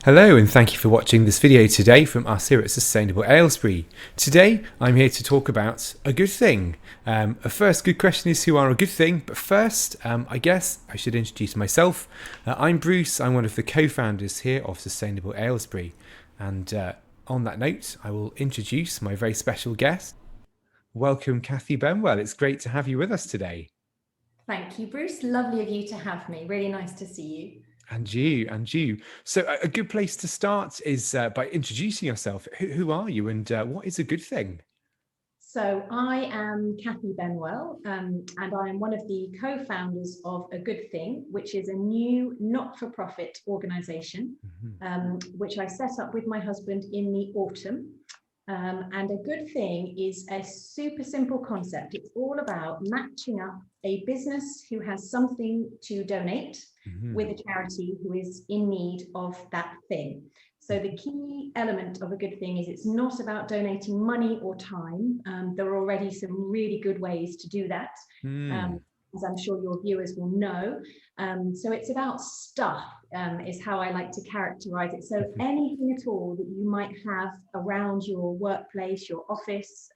Hello and thank you for watching this video today from us here at Sustainable Aylesbury. Today I'm here to talk about a good thing. A first good question is who are a good thing, but first I guess I should introduce myself. I'm Bruce, I'm one of the co-founders here of Sustainable Aylesbury, and on that note I will introduce my very special guest. Welcome Kathy Benwell, it's great to have you with us today. Thank you, Bruce. Lovely of you to have me. Really nice to see you. And you. So a good place to start is by introducing yourself. Who are you and what is a good thing? So I am Kathy Benwell, and I am one of the co-founders of A Good Thing, which is a new not-for-profit organisation, which I set up with my husband in the autumn. And A Good Thing is a super simple concept. It's all about matching up a business who has something to donate with a charity who is in need of that thing. So the key element of A Good Thing is it's not about donating money or time. There are already some really good ways to do that, as I'm sure your viewers will know. So it's about stuff, is how I like to characterize it. So anything at all that you might have around your workplace, your office,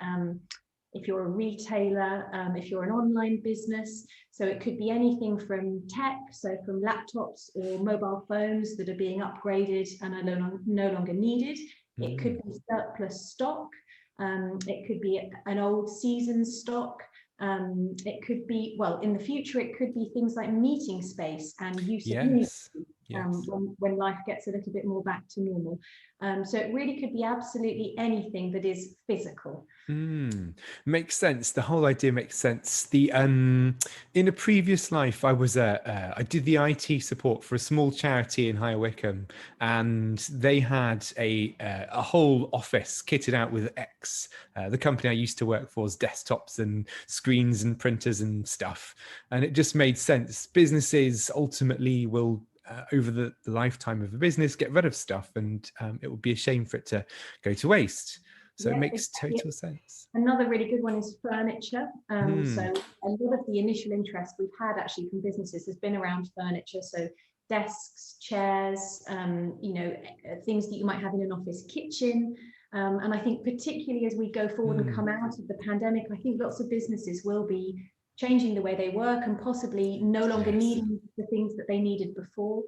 if you're a retailer, if you're an online business. So it could be anything from tech, so from laptops or mobile phones that are being upgraded and are no longer needed. It could be surplus stock. It could be an old season stock. It could be, well, in the future, it could be things like meeting space and use of Yes. when life gets a little bit more back to normal. So it really could be absolutely anything that is physical. Makes sense. The whole idea makes sense. The in a previous life, I did the IT support for a small charity in Higher Wycombe, and they had a whole office kitted out with the company I used to work for's desktops and screens and printers and stuff, and it just made sense. Businesses ultimately will over the lifetime of a business get rid of stuff, and it would be a shame for it to go to waste. So it makes total sense. Another really good one is furniture. So a lot of the initial interest we've had actually from businesses has been around furniture. So desks, chairs, things that you might have in an office kitchen. And I think particularly as we go forward and come out of the pandemic, I think lots of businesses will be changing the way they work and possibly no longer needing the things that they needed before.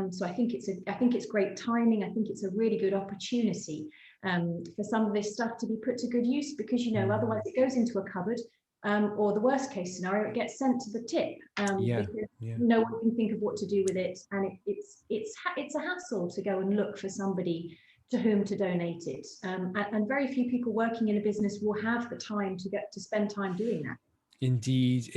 So I think it's great timing. I think it's a really good opportunity for some of this stuff to be put to good use, because otherwise it goes into a cupboard, or the worst case scenario, it gets sent to the tip, because no one can think of what to do with it, and it's a hassle to go and look for somebody to whom to donate it, and very few people working in a business will have the time to get to spend time doing that. Indeed.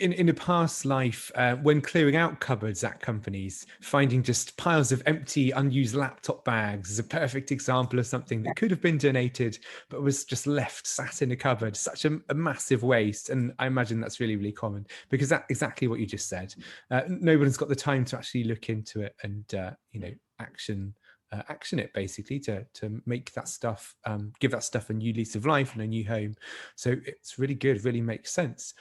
In a past life, when clearing out cupboards at companies, finding just piles of empty, unused laptop bags is a perfect example of something that could have been donated, but was just left sat in a cupboard. Such a massive waste. And I imagine that's really, really common, because that's exactly what you just said. Nobody's got the time to actually look into it and, action it, basically, to make that stuff, give that stuff a new lease of life and a new home. So it's really good, really makes sense.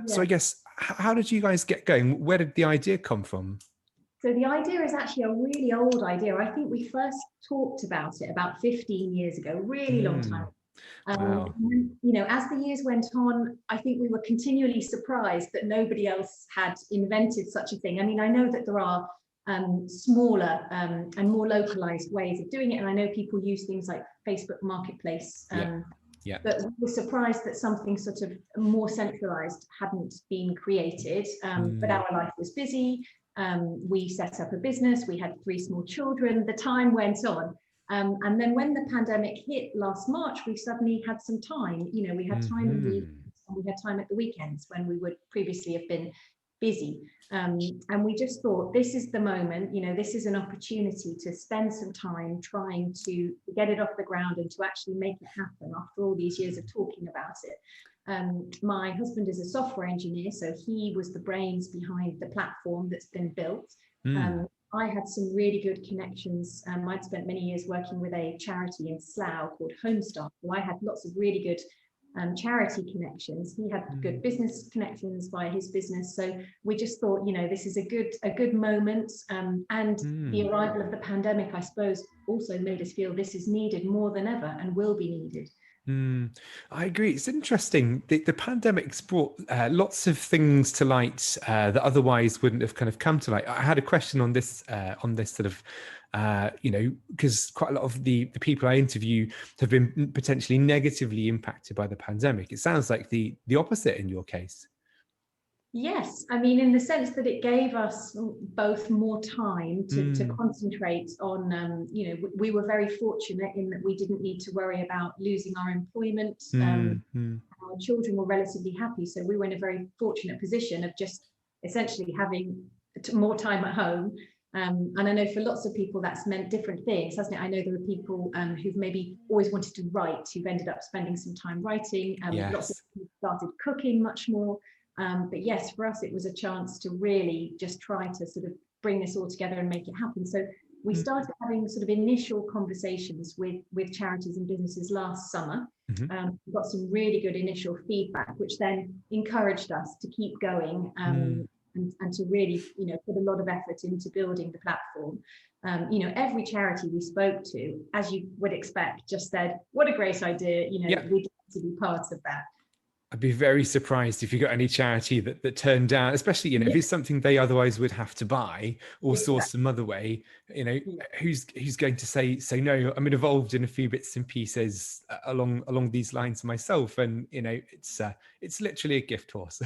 So I guess, how did you guys get going? Where did the idea come from? So the idea is actually a really old idea. I think we first talked about it about 15 years ago, really long time. Wow. As the years went on, I think we were continually surprised that nobody else had invented such a thing. I mean, I know that there are smaller and more localized ways of doing it, and I know people use things like Facebook Marketplace. But we were surprised that something sort of more centralized hadn't been created. But our life was busy. We set up a business. We had 3 small children. The time went on. And then when the pandemic hit last March, we suddenly had some time. We had time in the evenings, and we had time at the weekends when we would previously have been busy. And we just thought, this is the moment, this is an opportunity to spend some time trying to get it off the ground and to actually make it happen after all these years of talking about it. My husband is a software engineer, so he was the brains behind the platform that's been built. I had some really good connections. I'd spent many years working with a charity in Slough called Homestar, so I had lots of really good charity connections. He had good business connections via his business. So we just thought, this is a good moment. And the arrival of the pandemic, I suppose, also made us feel this is needed more than ever and will be needed. I agree. It's interesting. The pandemic's brought lots of things to light that otherwise wouldn't have kind of come to light. I had a question on this sort of, because quite a lot of the people I interview have been potentially negatively impacted by the pandemic. It sounds like the opposite in your case. Yes, I mean, in the sense that it gave us both more time to concentrate on, we were very fortunate in that we didn't need to worry about losing our employment. Our children were relatively happy. So we were in a very fortunate position of just essentially having more time at home. And I know for lots of people that's meant different things, hasn't it? I know there are people who've maybe always wanted to write, who've ended up spending some time writing. Yes. Lots of people started cooking much more. But yes, for us, it was a chance to really just try to sort of bring this all together and make it happen. So we started having sort of initial conversations with charities and businesses last summer. We got some really good initial feedback, which then encouraged us to keep going and to really, put a lot of effort into building the platform. Every charity we spoke to, as you would expect, just said, "What a great idea! We'd like to be part of that." I'd be very surprised if you got any charity that turned down, especially, if it's something they otherwise would have to buy or source some other way, who's going to say no? I'm involved in a few bits and pieces along these lines myself. And, it's literally a gift horse.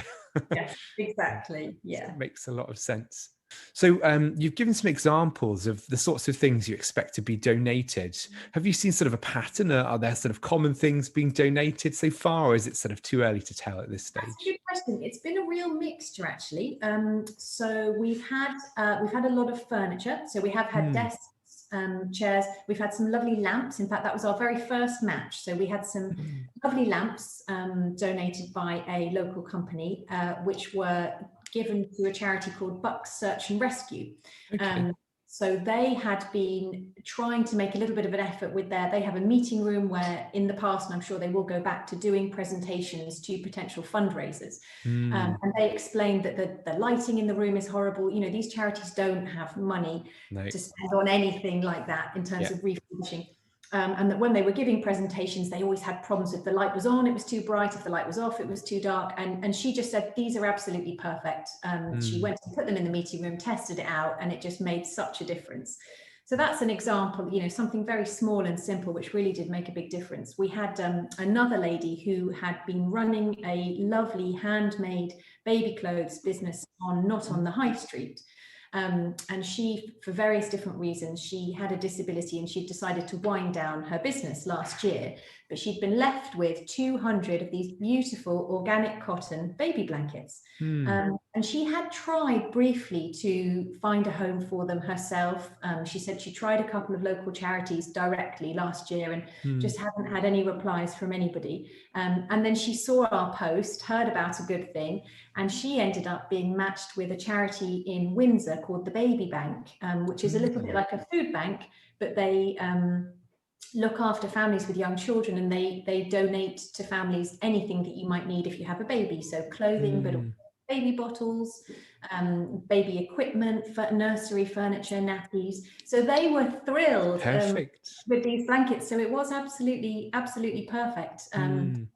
Yes, exactly. Yeah. So it makes a lot of sense. So you've given some examples of the sorts of things you expect to be donated. Have you seen sort of a pattern? Are there sort of common things being donated so far, or is it sort of too early to tell at this stage? That's a good question. It's been a real mixture, actually. So we've had a lot of furniture. So we have had desks, chairs. We've had some lovely lamps. In fact, that was our very first match. So we had some lovely lamps donated by a local company, which were given to a charity called Bucks Search and Rescue. Okay. So they had been trying to make a little bit of an effort with they have a meeting room where in the past, and I'm sure they will go back to doing presentations to potential fundraisers. And they explained that the lighting in the room is horrible. These charities don't have money to spend on anything like that in terms of refurbishing. And that when they were giving presentations, they always had problems. If the light was on, it was too bright. If the light was off, it was too dark. And she just said, these are absolutely perfect. She went to put them in the meeting room, tested it out, and it just made such a difference. So that's an example, something very small and simple, which really did make a big difference. We had another lady who had been running a lovely handmade baby clothes business not on the high street. And she, for various different reasons, she had a disability and she decided to wind down her business last year, but she'd been left with 200 of these beautiful organic cotton baby blankets. And she had tried briefly to find a home for them herself. She said she tried a couple of local charities directly last year and just hadn't had any replies from anybody. And then she saw our post, heard about a good thing, and she ended up being matched with a charity in Windsor called the Baby Bank, which is a little bit like a food bank, but they look after families with young children, and they donate to families anything that you might need if you have a baby. So clothing, but baby bottles, baby equipment, nursery furniture, nappies. So they were thrilled with these blankets. So it was absolutely perfect.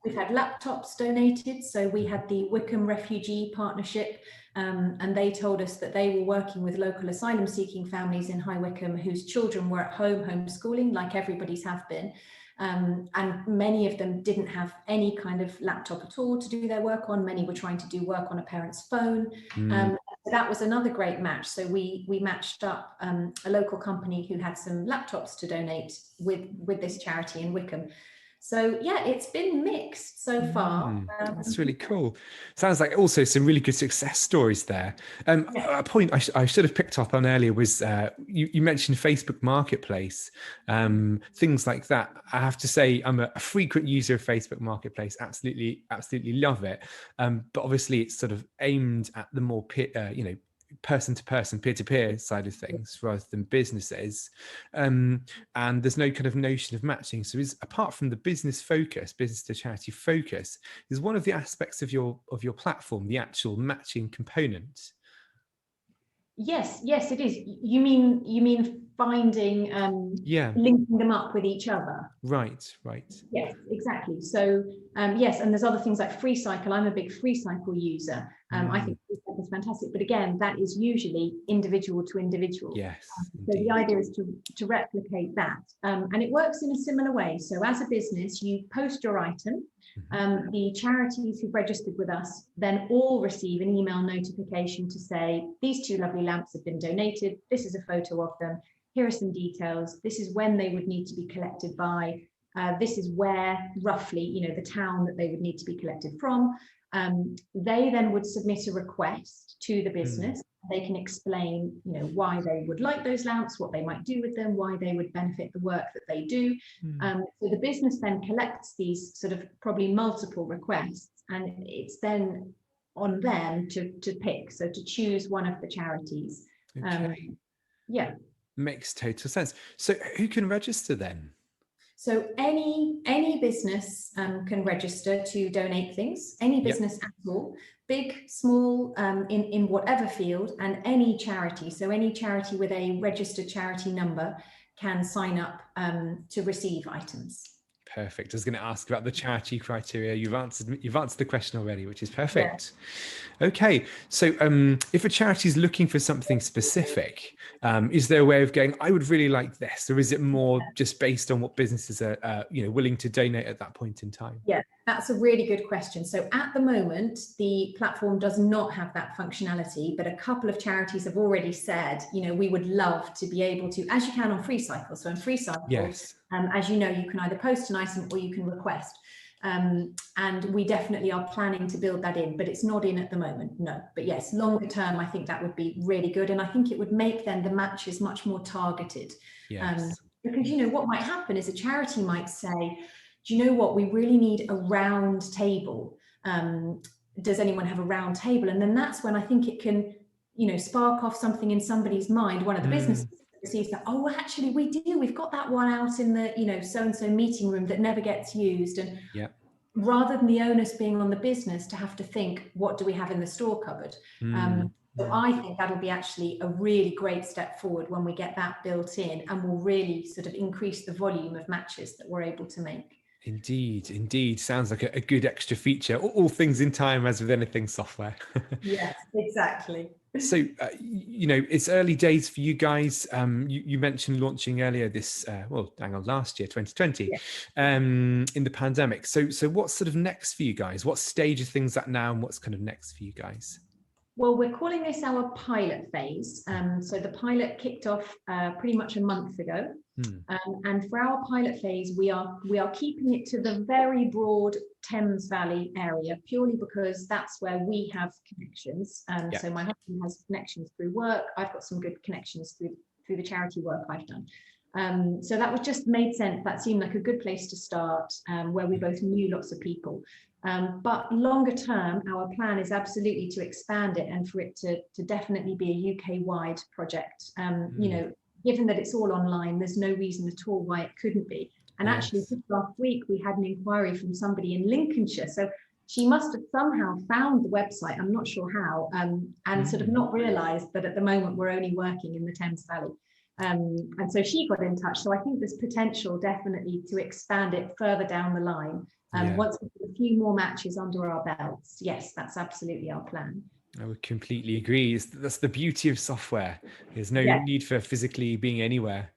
We've had laptops donated. So we had the Wickham Refugee Partnership, and they told us that they were working with local asylum seeking families in High Wycombe whose children were at home homeschooling, like everybody's have been. And many of them didn't have any kind of laptop at all to do their work on. Many were trying to do work on a parent's phone. That was another great match. So we matched up a local company who had some laptops to donate with this charity in Wickham. So yeah, it's been mixed so far. That's really cool. Sounds like also some really good success stories there. A point I should have picked up on earlier was you mentioned Facebook Marketplace, things like that. I have to say I'm a frequent user of Facebook Marketplace. Absolutely love it. But obviously it's sort of aimed at the more person to person, peer to peer side of things rather than businesses. And there's no kind of notion of matching. So is, apart from the business focus, business to charity focus, is one of the aspects of your platform the actual matching component? Yes, yes, it is. You mean finding, Yeah, linking them up with each other? right, right. Yes, exactly. So yes, and there's other things like free cycle. I'm a big free cycle user. I think free cycle is fantastic, but again, that is usually individual to individual. Yes, So the indeed. idea is to replicate that, and it works in a similar way. So as a business, you post your item. The charities who've registered with us then all receive an email notification to say, these 2 lovely lamps have been donated. This is a photo of them. Here are some details. This is when they would need to be collected by. This is where roughly, the town that they would need to be collected from. They then would submit a request to the business. They can explain, why they would like those lamps, what they might do with them, why they would benefit the work that they do. So the business then collects these sort of probably multiple requests, and it's then on them to pick, so to choose one of the charities. Okay. Yeah. Makes total sense. So who can register then? So any business can register to donate things, any business at all, big, small, in whatever field, and any charity. So any charity with a registered charity number can sign up to receive items. Perfect. I was going to ask about the charity criteria. You've answered the question already, which is perfect. Yeah. Okay. So if a charity is looking for something specific, is there a way of going, I would really like this? Or is it more just based on what businesses are willing to donate at that point in time? Yeah, that's a really good question. So at the moment, the platform does not have that functionality, but a couple of charities have already said, we would love to be able to, as you can on Free Cycle. So on Free Cycle, yes. As you know, you can either post an item or you can request. And we definitely are planning to build that in, but it's not in at the moment, no. But yes, longer term, I think that would be really good. And I think it would make then the matches much more targeted. Yes. Because, what might happen is a charity might say, do you know what, we really need a round table. Does anyone have a round table? And then that's when I think it can, spark off something in somebody's mind. One of the businesses sees that, oh, actually we do, we've got that one out in the, so-and-so meeting room that never gets used. And rather than the onus being on the business to have to think, what do we have in the store cupboard? So I think that'll be actually a really great step forward when we get that built in, and will really sort of increase the volume of matches that we're able to make. Indeed. Sounds like a good extra feature. All things in time, as with anything software. Yes, exactly. So, it's early days for you guys. You mentioned launching earlier this, last year, 2020, in the pandemic. So what's sort of next for you guys? What stage of things at now, and what's kind of next for you guys? Well, we're calling this our pilot phase. So the pilot kicked off pretty much a month ago. And for our pilot phase, we are keeping it to the very broad Thames Valley area, purely because that's where we have connections. So my husband has connections through work. I've got some good connections through the charity work I've done. So that was just made sense. That seemed like a good place to start, where we both knew lots of people. But longer term, our plan is absolutely to expand it and for it to definitely be a UK-wide project. Given that it's all online, there's no reason at all why it couldn't be. And actually, just last week, we had an inquiry from somebody in Lincolnshire. So she must have somehow found the website, I'm not sure how, and sort of not realised that at the moment we're only working in the Thames Valley. And so she got in touch. So I think there's potential definitely to expand it further down the line. Once we get a few more matches under our belts, yes, that's absolutely our plan. I would completely agree. That's the beauty of software. There's no need for physically being anywhere.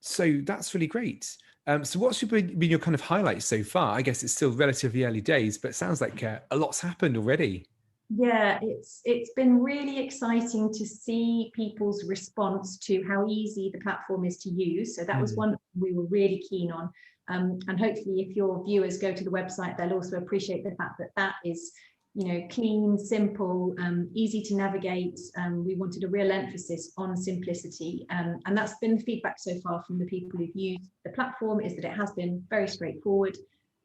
So that's really great. So what's been your kind of highlights so far? I guess it's still relatively early days, but it sounds like a lot's happened already. Yeah, it's been really exciting to see people's response to how easy the platform is to use. So that was one we were really keen on. And hopefully if your viewers go to the website, they'll also appreciate the fact that that is, clean, simple, easy to navigate. We wanted a real emphasis on simplicity. And that's been feedback so far from the people who've used the platform, is that it has been very straightforward.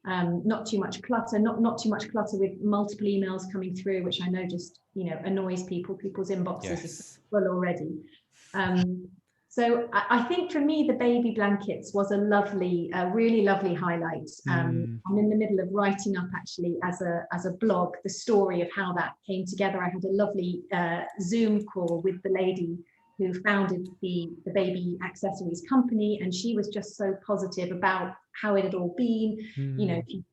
not too much clutter, not too much clutter with multiple emails coming through, which I know just, annoys people. People's inboxes are Yes. full already. So I think for me, the baby blankets was a really lovely highlight. I'm in the middle of writing up actually as a blog the story of how that came together. I had a lovely Zoom call with the lady who founded the baby accessories company, and she was just so positive about how it had all been.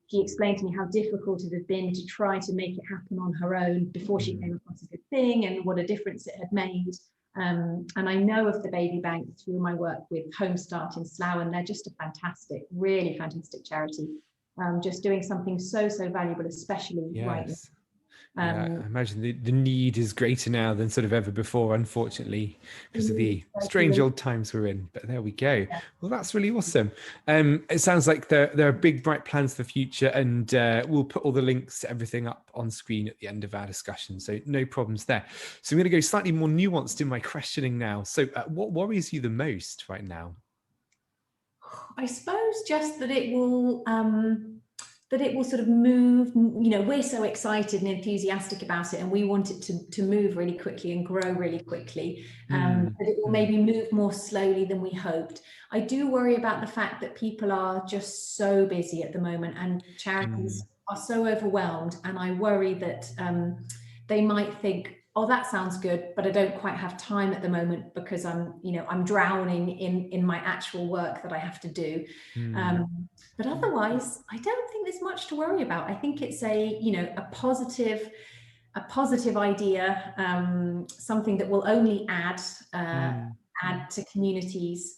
She explained to me how difficult it had been to try to make it happen on her own before she came across a good thing, and what a difference it had made. And I know of the baby bank through my work with Home Start in Slough, and they're just a fantastic, really fantastic charity. Just doing something so valuable, especially right now. Yes. Yeah, I imagine the need is greater now than sort of ever before, unfortunately, because of the strange old times we're in. But there we go. Yeah. Well, that's really awesome. It sounds like there are big, bright plans for the future, and we'll put all the links to everything up on screen at the end of our discussion. So no problems there. So I'm going to go slightly more nuanced in my questioning now. So what worries you the most right now? I suppose just that it will sort of move. We're so excited and enthusiastic about it, and we want it to move really quickly and grow really quickly. That it will maybe move more slowly than we hoped. I do worry about the fact that people are just so busy at the moment, and charities are so overwhelmed, and I worry that they might think, oh, that sounds good, but I don't quite have time at the moment because I'm drowning in my actual work that I have to do. But otherwise, I don't think there's much to worry about. I think it's a positive idea, something that will only add to communities.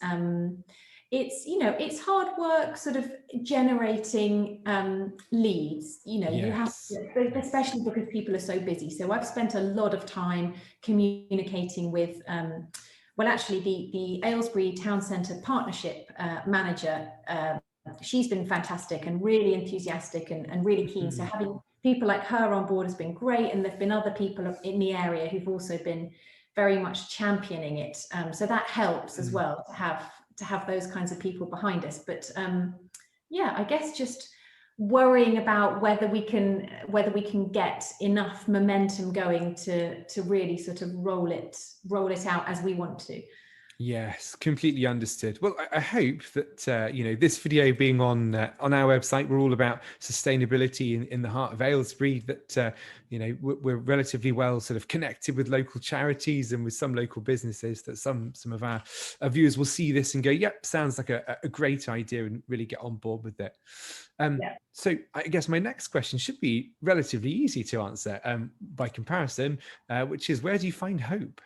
It's hard work sort of generating leads. You have to, especially because people are so busy. So I've spent a lot of time communicating with actually the Aylesbury Town Centre Partnership Manager. She's been fantastic and really enthusiastic and really keen. So having people like her on board has been great, and there've been other people in the area who've also been very much championing it. So that helps as well to have those kinds of people behind us. But I guess just worrying about whether we can get enough momentum going to really sort of roll it out as we want to. Yes, completely understood. Well, I hope that this video being on our website, we're all about sustainability in the heart of Aylesbury. That we're relatively well sort of connected with local charities and with some local businesses. That some of our viewers will see this and go, "Yep, sounds like a great idea," and really get on board with it. So I guess my next question should be relatively easy to answer by comparison, which is, where do you find hope?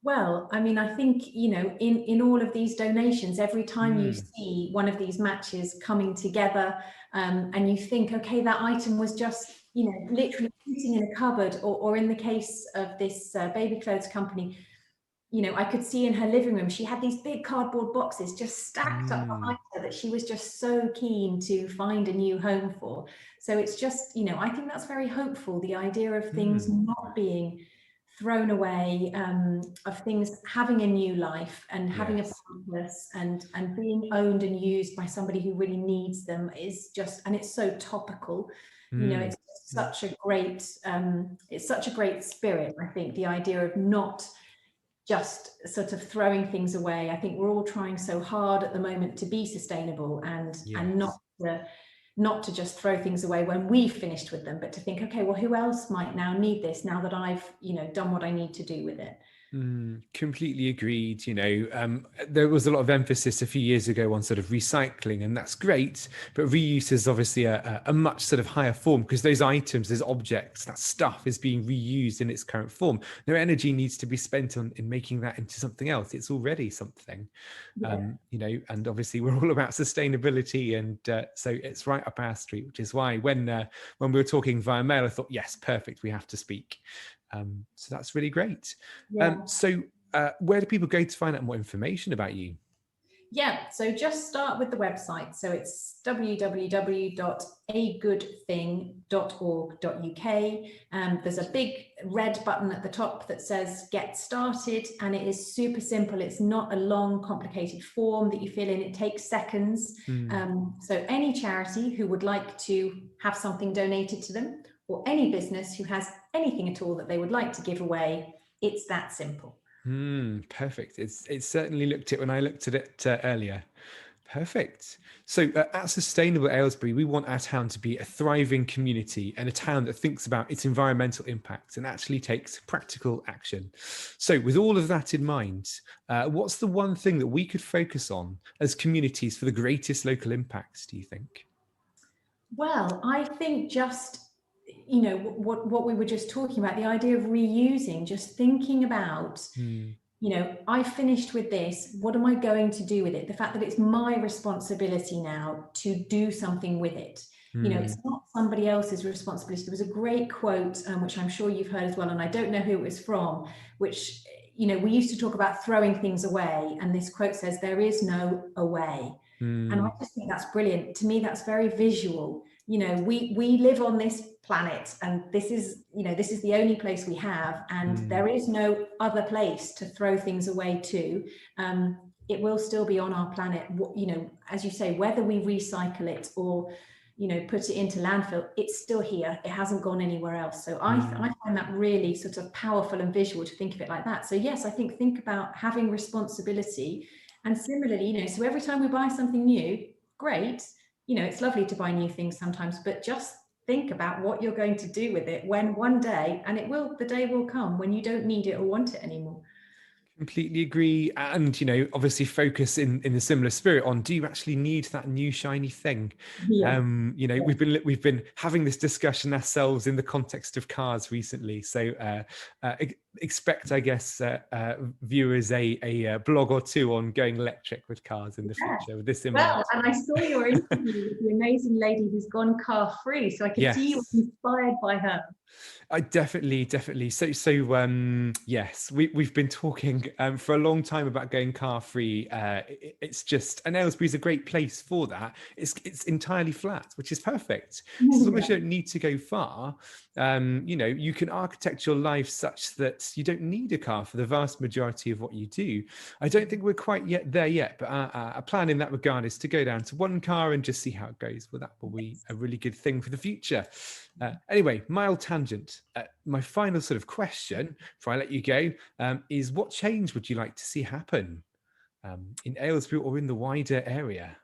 Well, I mean, I think, in all of these donations, every time you see one of these matches coming together, and you think, okay, that item was just, literally sitting in a cupboard, or in the case of this baby clothes company, I could see in her living room, she had these big cardboard boxes just stacked up behind her that she was just so keen to find a new home for. So it's just, I think that's very hopeful, the idea of things not being thrown away, of things having a new life and having a purpose, and being owned and used by somebody who really needs them is just, and it's so topical. It's such a great spirit. I think the idea of not just sort of throwing things away. I think we're all trying so hard at the moment to be sustainable and not to just throw things away when we've finished with them, but to think, okay, well, who else might now need this now that I've done what I need to do with it. Completely agreed. There was a lot of emphasis a few years ago on sort of recycling, and that's great, but reuse is obviously a much sort of higher form, because those items, those objects, that stuff is being reused in its current form. No energy needs to be spent in making that into something else. It's already something. And obviously we're all about sustainability, and so it's right up our street, which is why when we were talking via mail, I thought, yes, perfect, we have to speak. So that's really great. So where do people go to find out more information about you? Yeah, so just start with the website. So it's www.agoodthing.org.uk. There's a big red button at the top that says get started, and it is super simple. It's not a long, complicated form that you fill in. It takes seconds. So any charity who would like to have something donated to them, or any business who has anything at all that they would like to give away, it's that simple. Perfect. It certainly looked it when I looked at it earlier. Perfect. So at Sustainable Aylesbury, we want our town to be a thriving community and a town that thinks about its environmental impact and actually takes practical action. So with all of that in mind, what's the one thing that we could focus on as communities for the greatest local impacts, do you think? Well, I think just, you know, what we were just talking about, the idea of reusing, just thinking about, you know, I finished with this, what am I going to do with it? The fact that it's my responsibility now to do something with it. You know, it's not somebody else's responsibility. There was a great quote, which I'm sure you've heard as well, and I don't know who it was from, which, you know, we used to talk about throwing things away, and this quote says, there is no away. And I just think that's brilliant. To me, that's very visual. You know, we live on this planet, and this is, you know, this is the only place we have, and there is no other place to throw things away to. It will still be on our planet. You know, as you say, whether we recycle it or, you know, put it into landfill, it's still here. It hasn't gone anywhere else. So I find that really sort of powerful and visual to think of it like that. So yes, I think about having responsibility. And similarly, you know, so every time we buy something new, great, you know, it's lovely to buy new things sometimes, but just think about what you're going to do with it when one day, and the day will come when you don't need it or want it anymore. Completely agree, and obviously focus in a similar spirit on, do you actually need that new shiny thing? Yeah. We've been having this discussion ourselves in the context of cars recently, so expect, I guess, viewers a blog or two on going electric with cars in the Yeah. future with this in Well, mind. and I saw your interview with the amazing lady who's gone car free, so I could see you were Yes. inspired by her. I definitely. So yes, we've been talking for a long time about going car free. It's just, and Aylesbury's a great place for that. It's entirely flat, which is perfect. So as long as you don't need to go far, you can architect your life such that you don't need a car for the vast majority of what you do. I don't think we're quite yet there yet, but our plan in that regard is to go down to one car and just see how it goes. Well, that will be a really good thing for the future. Anyway, mild tangent. My final sort of question before I let you go is, what change would you like to see happen in Aylesbury or in the wider area?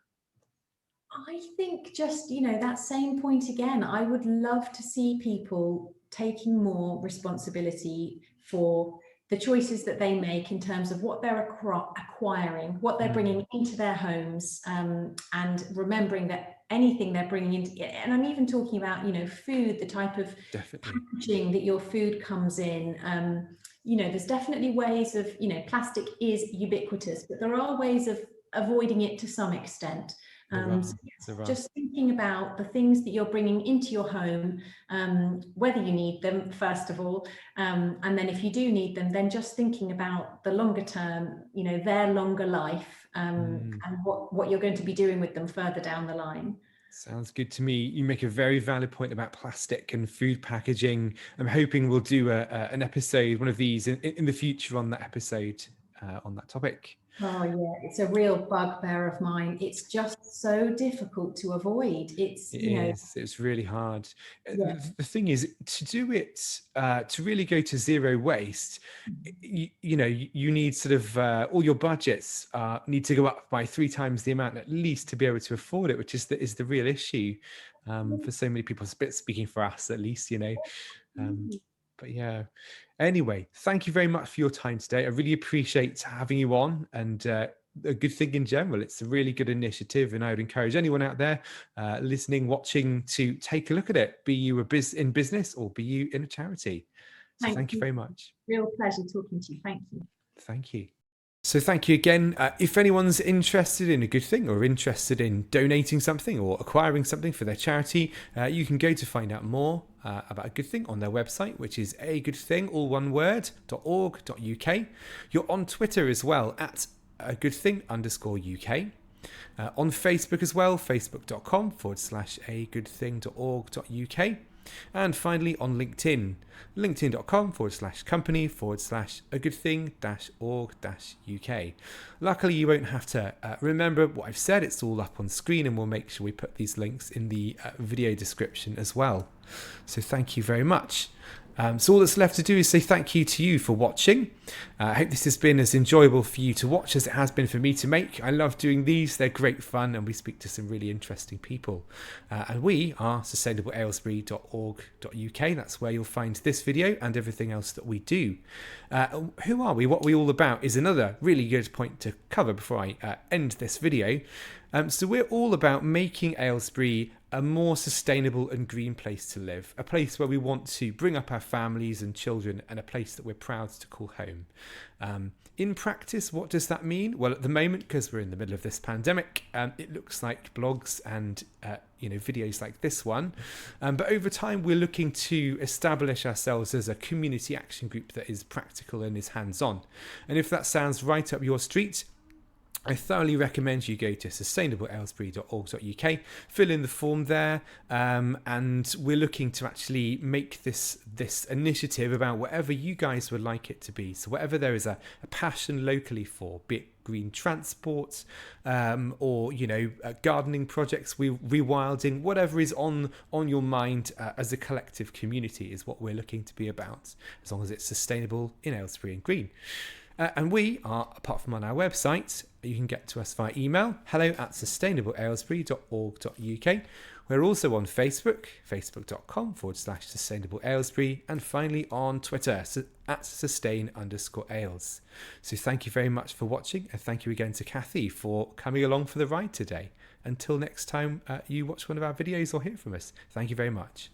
I think just, you know, that same point again, I would love to see people taking more responsibility for the choices that they make in terms of what they're acquiring, what they're bringing into their homes, and remembering that anything they're bringing into, and I'm even talking about, you know, food, the type of Definitely. packaging that your food comes in. You know, there's definitely ways of, you know, plastic is ubiquitous, but there are ways of avoiding it to some extent. So yes, just thinking about the things that you're bringing into your home, whether you need them, first of all, and then if you do need them, then just thinking about the longer term, you know, their longer life, and what you're going to be doing with them further down the line. Sounds good to me. You make a very valid point about plastic and food packaging. I'm hoping we'll do an episode, one of these in the future on that episode, on that topic. Oh yeah, it's a real bugbear of mine. It's just so difficult to avoid. It's, It you know, is. It's really hard. yeah. The thing is, to do it, to really go to zero waste, you need sort of all your budgets need to go up by 3 times the amount at least to be able to afford it, which is the real issue for so many people. Speaking for us, at least, but yeah. Anyway, thank you very much for your time today. I really appreciate having you on, and a good thing in general. It's a really good initiative, and I would encourage anyone out there listening, watching, to take a look at it. Be you in business or be you in a charity. So thank you very much. Real pleasure talking to you. Thank you. Thank you. So thank you again. If anyone's interested in a good thing or interested in donating something or acquiring something for their charity, you can go to find out more about a good thing on their website, which is agoodthing, all one word, .org.uk. You're on Twitter as well, at a good thing _UK. On Facebook as well, facebook.com/a good thing.org.uk. And finally on LinkedIn, linkedin.com/company/a good thing-org-uk. Luckily, you won't have to remember what I've said. It's all up on screen, and we'll make sure we put these links in the video description as well. So thank you very much. So all that's left to do is say thank you to you for watching. I hope this has been as enjoyable for you to watch as it has been for me to make. I love doing these. They're great fun, and we speak to some really interesting people. And we are sustainableaylesbury.org.uk. That's where you'll find this video and everything else that we do. Who are we? What are we all about is another really good point to cover before I end this video. So we're all about making Aylesbury a more sustainable and green place to live, a place where we want to bring up our families and children, and a place that we're proud to call home. In practice, what does that mean? Well, at the moment, because we're in the middle of this pandemic, it looks like blogs and videos like this one. But over time, we're looking to establish ourselves as a community action group that is practical and is hands-on. And if that sounds right up your street, I thoroughly recommend you go to sustainableaylesbury.org.uk, fill in the form there, and we're looking to actually make this initiative about whatever you guys would like it to be. So whatever there is a passion locally for, be it green transport, or gardening projects, rewilding, whatever is on your mind as a collective community is what we're looking to be about, as long as it's sustainable in Aylesbury and green. And we are, apart from on our website, you can get to us via email, hello@sustainableaylesbury.org.uk. We're also on Facebook, facebook.com/sustainableaylesbury, and finally on Twitter, @sustain_ales. So thank you very much for watching, and thank you again to Kathy for coming along for the ride today. Until next time you watch one of our videos or hear from us, thank you very much.